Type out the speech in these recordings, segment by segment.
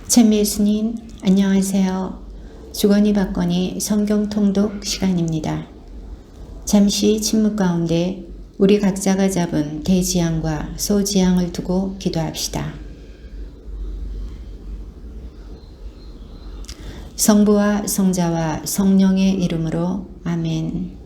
찬미 예수님, 안녕하세요. 주거니 받거니 성경 통독 시간입니다. 잠시 침묵 가운데 우리 각자가 잡은 대지향과 소지향을 두고 기도합시다. 성부와 성자와 성령의 이름으로 아멘.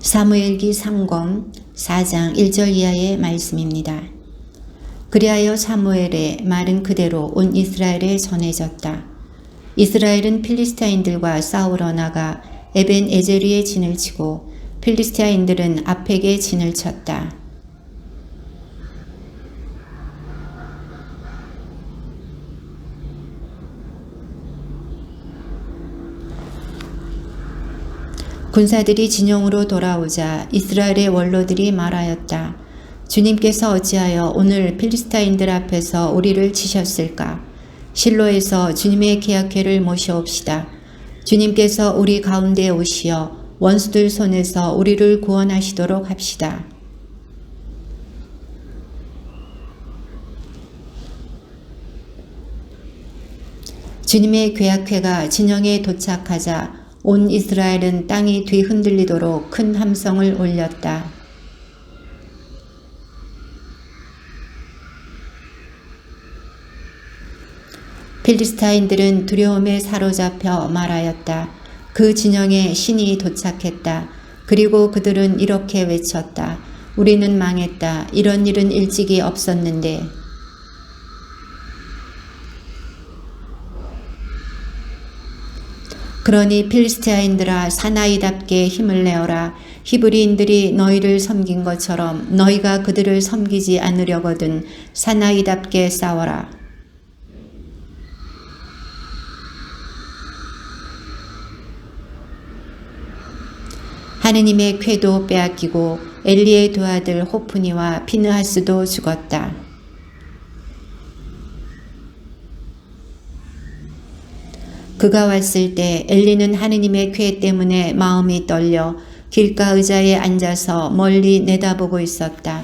사무엘기 3권 4장 1절 이하의 말씀입니다. 그리하여 사무엘의 말은 그대로 온 이스라엘에 전해졌다. 이스라엘은 필리스타인들과 싸우러 나가 에벤 에제리에 진을 치고 필리스타인들은 아펙에 진을 쳤다. 군사들이 진영으로 돌아오자 이스라엘의 원로들이 말하였다. 주님께서 어찌하여 오늘 필리스타인들 앞에서 우리를 치셨을까? 실로에서 주님의 계약궤를 모셔옵시다. 주님께서 우리 가운데 오시어 원수들 손에서 우리를 구원하시도록 합시다. 주님의 계약궤가 진영에 도착하자 온 이스라엘은 땅이 뒤흔들리도록 큰 함성을 올렸다. 필리스타인들은 두려움에 사로잡혀 말하였다. 그 진영에 신이 도착했다. 그리고 그들은 이렇게 외쳤다. 우리는 망했다. 이런 일은 일찍이 없었는데. 그러니 필리스타인들아 사나이답게 힘을 내어라. 히브리인들이 너희를 섬긴 것처럼 너희가 그들을 섬기지 않으려거든 사나이답게 싸워라. 하느님의 궤도 빼앗기고 엘리의 두 아들 호프니와 피느하스도 죽었다. 그가 왔을 때 엘리는 하느님의 궤 때문에 마음이 떨려 길가 의자에 앉아서 멀리 내다보고 있었다.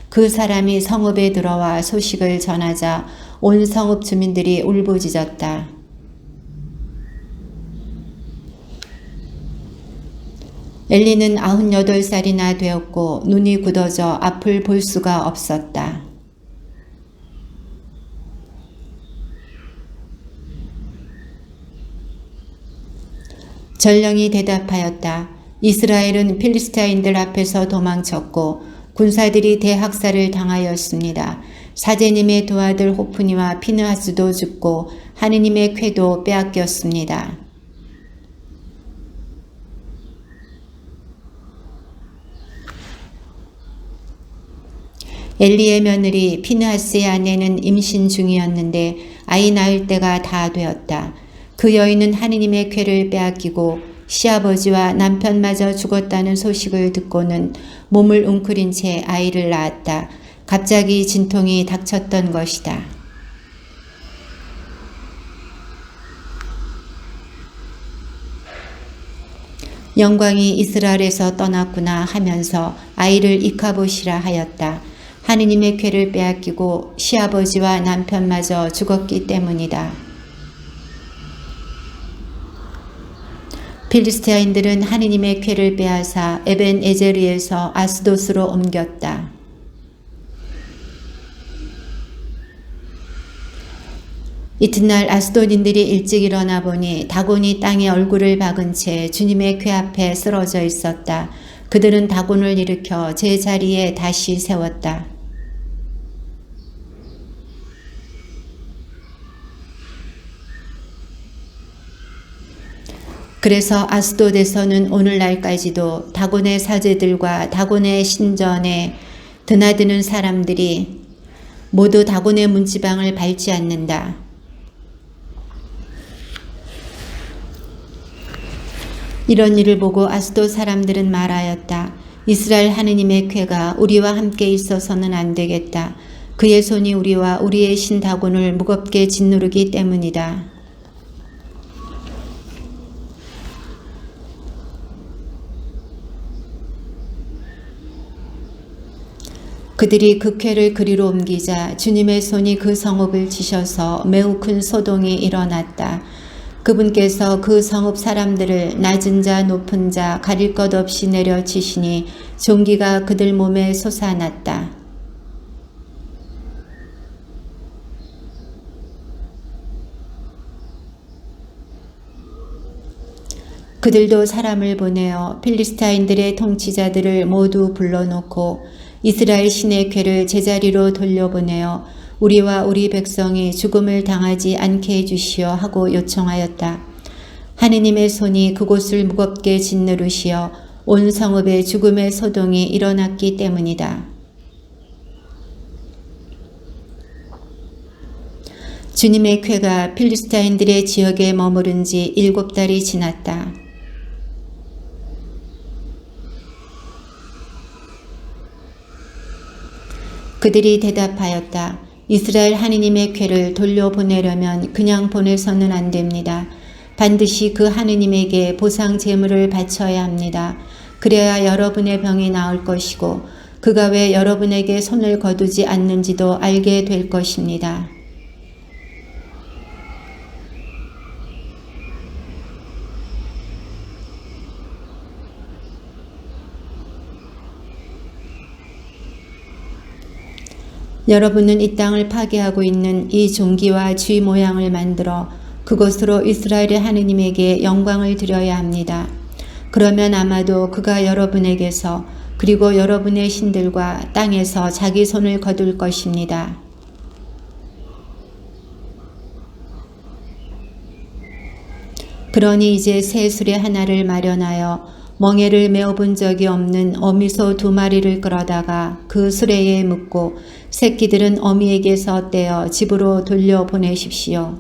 그 사람이 성읍에 들어와 소식을 전하자 온 성읍 주민들이 울부짖었다. 엘리는 98살이나 되었고 눈이 굳어져 앞을 볼 수가 없었다. 전령이 대답하였다. 이스라엘은 필리스타인들 앞에서 도망쳤고 군사들이 대학살을 당하였습니다. 사제님의 두 아들 호프니와 피느하스도 죽고 하느님의 궤도 빼앗겼습니다. 엘리의 며느리 피느하스의 아내는 임신 중이었는데 아이 낳을 때가 다 되었다. 그 여인은 하느님의 궤를 빼앗기고 시아버지와 남편마저 죽었다는 소식을 듣고는 몸을 웅크린 채 아이를 낳았다. 갑자기 진통이 닥쳤던 것이다. 영광이 이스라엘에서 떠났구나 하면서 아이를 이카봇이라 하였다. 하느님의 궤를 빼앗기고 시아버지와 남편마저 죽었기 때문이다. 필리스타인들은 하느님의 궤를 빼앗아 에벤 에제리에서 아스돗으로 옮겼다. 이튿날 아스돗인들이 일찍 일어나 보니 다곤이 땅에 얼굴을 박은 채 주님의 궤 앞에 쓰러져 있었다. 그들은 다곤을 일으켜 제자리에 다시 세웠다. 그래서 아스돗에서는 오늘날까지도 다곤의 사제들과 다곤의 신전에 드나드는 사람들이 모두 다곤의 문지방을 밟지 않는다. 이런 일을 보고 아스돗 사람들은 말하였다. 이스라엘 하느님의 궤가 우리와 함께 있어서는 안 되겠다. 그의 손이 우리와 우리의 신 다곤을 무겁게 짓누르기 때문이다. 그들이 그 궤를 그리로 옮기자 주님의 손이 그 성읍을 치셔서 매우 큰 소동이 일어났다. 그분께서 그 성읍 사람들을 낮은 자 높은 자 가릴 것 없이 내려치시니 종기가 그들 몸에 솟아났다. 그들도 사람을 보내어 필리스타인들의 통치자들을 모두 불러놓고 이스라엘 신의 궤를 제자리로 돌려보내어 우리와 우리 백성이 죽음을 당하지 않게 해주시어 하고 요청하였다. 하느님의 손이 그곳을 무겁게 짓누르시어 온 성읍에 죽음의 소동이 일어났기 때문이다. 주님의 궤가 필리스타인들의 지역에 머무른 지 7달이 지났다. 그들이 대답하였다. 이스라엘 하느님의 궤를 돌려보내려면 그냥 보내서는 안 됩니다. 반드시 그 하느님에게 보상 제물을 바쳐야 합니다. 그래야 여러분의 병이 나을 것이고 그가 왜 여러분에게 손을 거두지 않는지도 알게 될 것입니다. 여러분은 이 땅을 파괴하고 있는 이 종기와 쥐 모양을 만들어 그것으로 이스라엘의 하느님에게 영광을 드려야 합니다. 그러면 아마도 그가 여러분에게서 그리고 여러분의 신들과 땅에서 자기 손을 거둘 것입니다. 그러니 이제 새 수레 하나를 마련하여 멍에를 메어본 적이 없는 어미소 2마리를 끌어다가 그 수레에 묶고 새끼들은 어미에게서 떼어 집으로 돌려보내십시오.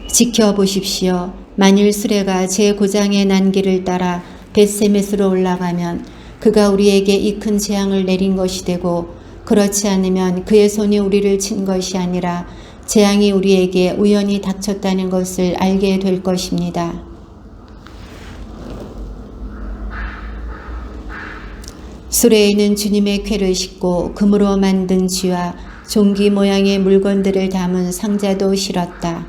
지켜보십시오. 만일 수레가 제 고장의 난 길을 따라 벳세메스로 올라가면 그가 우리에게 이 큰 재앙을 내린 것이 되고 그렇지 않으면 그의 손이 우리를 친 것이 아니라 재앙이 우리에게 우연히 닥쳤다는 것을 알게 될 것입니다. 수레에는 주님의 궤를 싣고 금으로 만든 쥐와 종기 모양의 물건들을 담은 상자도 실었다.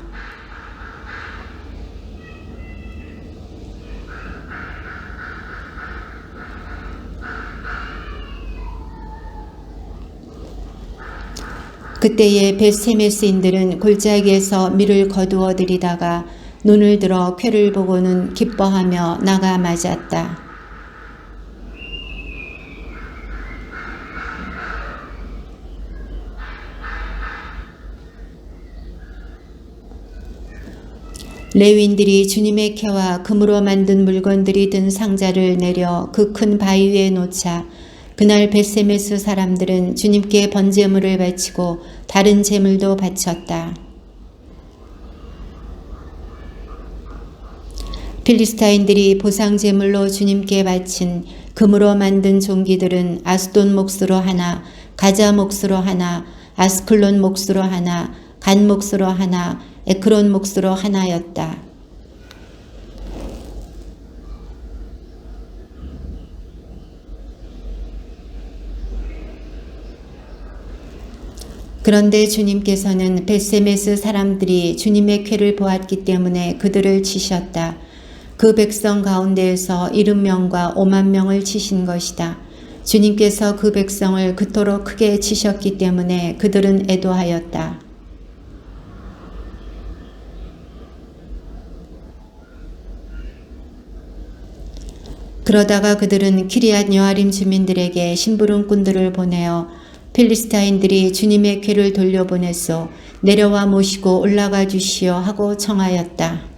그때에 벳세메스인들은 골짜기에서 밀을 거두어 들이다가 눈을 들어 궤를 보고는 기뻐하며 나가 맞았다. 레위인들이 주님의 궤와 금으로 만든 물건들이 든 상자를 내려 그 큰 바위 위에 놓자 그날 벳세메스 사람들은 주님께 번제물을 바치고 다른 제물도 바쳤다. 필리스타인들이 보상 제물로 주님께 바친 금으로 만든 종기들은 아스돈 몫으로 하나, 가자 몫으로 하나, 아스클론 몫으로 하나, 간 몫으로 하나, 에크론 몫으로 하나였다. 그런데 주님께서는 벳세메스 사람들이 주님의 궤를 보았기 때문에 그들을 치셨다. 그 백성 가운데에서 70명과 5만 명을 치신 것이다. 주님께서 그 백성을 그토록 크게 치셨기 때문에 그들은 애도하였다. 그러다가 그들은 키리앗 여아림 주민들에게 심부름꾼들을 보내어 필리스타인들이 주님의 궤를 돌려보내소 내려와 모시고 올라가 주시오 하고 청하였다.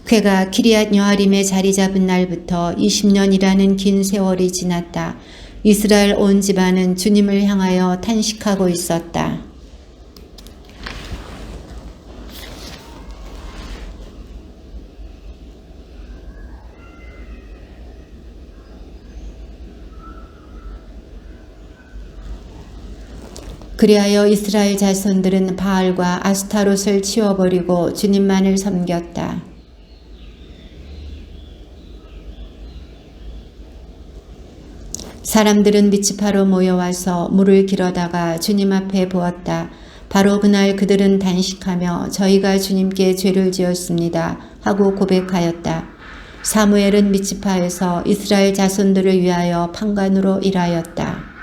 궤가 키리앗 여아림에 자리 잡은 날부터 20년이라는 긴 세월이 지났다. 이스라엘 온 집안은 주님을 향하여 탄식하고 있었다. 그리하여 이스라엘 자손들은 바알과 아스타롯을 치워버리고 주님만을 섬겼다. 사람들은 미츠파로 모여와서 물을 길어다가 주님 앞에 부었다. 바로 그날 그들은 단식하며 저희가 주님께 죄를 지었습니다 하고 고백하였다. 사무엘은 미츠파에서 이스라엘 자손들을 위하여 판관으로 일하였다.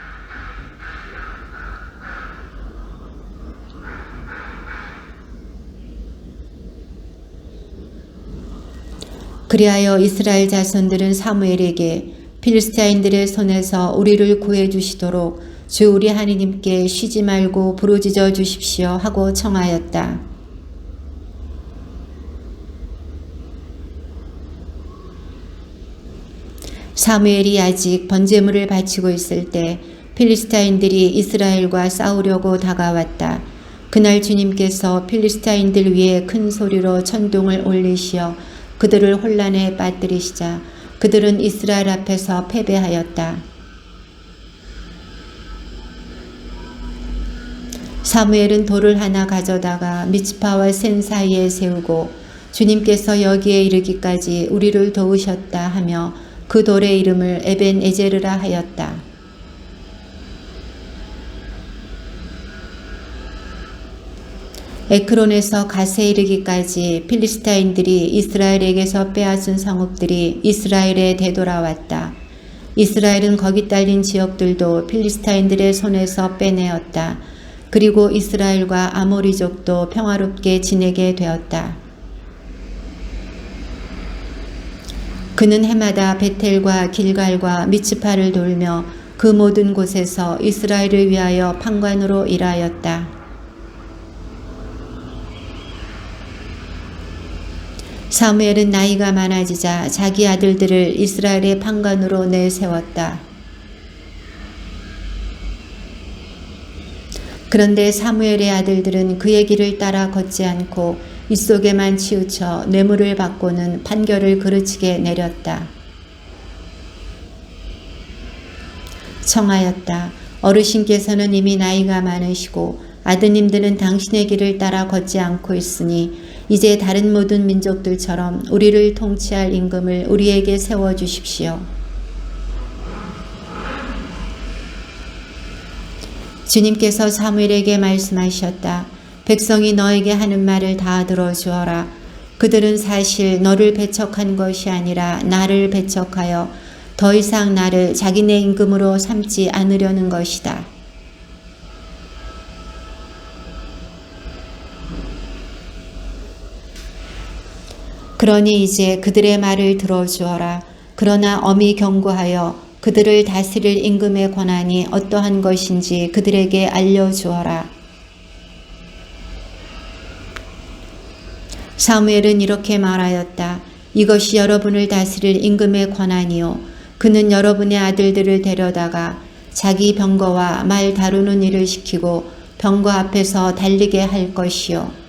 그리하여 이스라엘 자손들은 사무엘에게 필리스타인들의 손에서 우리를 구해 주시도록 주 우리 하나님께 쉬지 말고 부르짖어 주십시오 하고 청하였다. 사무엘이 아직 번제물을 바치고 있을 때 필리스타인들이 이스라엘과 싸우려고 다가왔다. 그날 주님께서 필리스타인들 위에 큰 소리로 천둥을 올리시어 그들을 혼란에 빠뜨리시자 그들은 이스라엘 앞에서 패배하였다. 사무엘은 돌을 하나 가져다가 미츠파와 센 사이에 세우고 주님께서 여기에 이르기까지 우리를 도우셨다 하며 그 돌의 이름을 에벤 에제르라 하였다. 에크론에서 갓에 이르기까지 필리스타인들이 이스라엘에게서 빼앗은 성읍들이 이스라엘에 되돌아왔다. 이스라엘은 거기 딸린 지역들도 필리스타인들의 손에서 빼내었다. 그리고 이스라엘과 아모리족도 평화롭게 지내게 되었다. 그는 해마다 베텔과 길갈과 미츠파를 돌며 그 모든 곳에서 이스라엘을 위하여 판관으로 일하였다. 사무엘은 나이가 많아지자 자기 아들들을 이스라엘의 판관으로 내세웠다. 그런데 사무엘의 아들들은 그의 길을 따라 걷지 않고 입속에만 치우쳐 뇌물을 받고는 판결을 그르치게 내렸다. 청하였다. 어르신께서는 이미 나이가 많으시고 아드님들은 당신의 길을 따라 걷지 않고 있으니 이제 다른 모든 민족들처럼 우리를 통치할 임금을 우리에게 세워주십시오. 주님께서 사무엘에게 말씀하셨다. 백성이 너에게 하는 말을 다 들어주어라. 그들은 사실 너를 배척한 것이 아니라 나를 배척하여 더 이상 나를 자기네 임금으로 삼지 않으려는 것이다. 그러니 이제 그들의 말을 들어주어라. 그러나 엄히 경고하여 그들을 다스릴 임금의 권한이 어떠한 것인지 그들에게 알려주어라. 사무엘은 이렇게 말하였다. 이것이 여러분을 다스릴 임금의 권한이요. 그는 여러분의 아들들을 데려다가 자기 병거와 말 다루는 일을 시키고 병거 앞에서 달리게 할 것이요.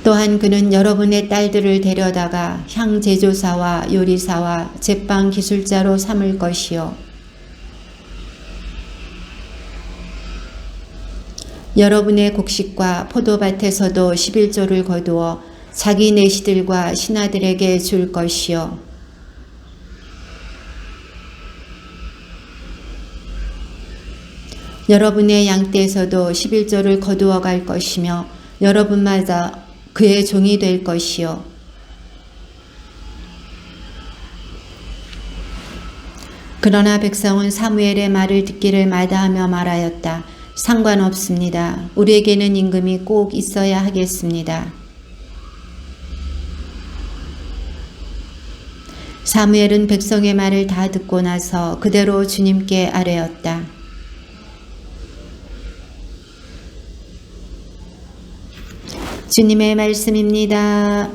또한 그는 여러분의 딸들을 데려다가 향 제조사와 요리사와 제빵 기술자로 삼을 것이요. 여러분의 곡식과 포도밭에서도 11조를 거두어 자기 내시들과 신하들에게 줄 것이요. 여러분의 양떼에서도 11조를 거두어 갈 것이며 여러분마다 그의 종이 될 것이요. 그러나 백성은 사무엘의 말을 듣기를 마다하며 말하였다. 상관없습니다. 우리에게는 임금이 꼭 있어야 하겠습니다. 사무엘은 백성의 말을 다 듣고 나서 그대로 주님께 아뢰었다. 주님의 말씀입니다.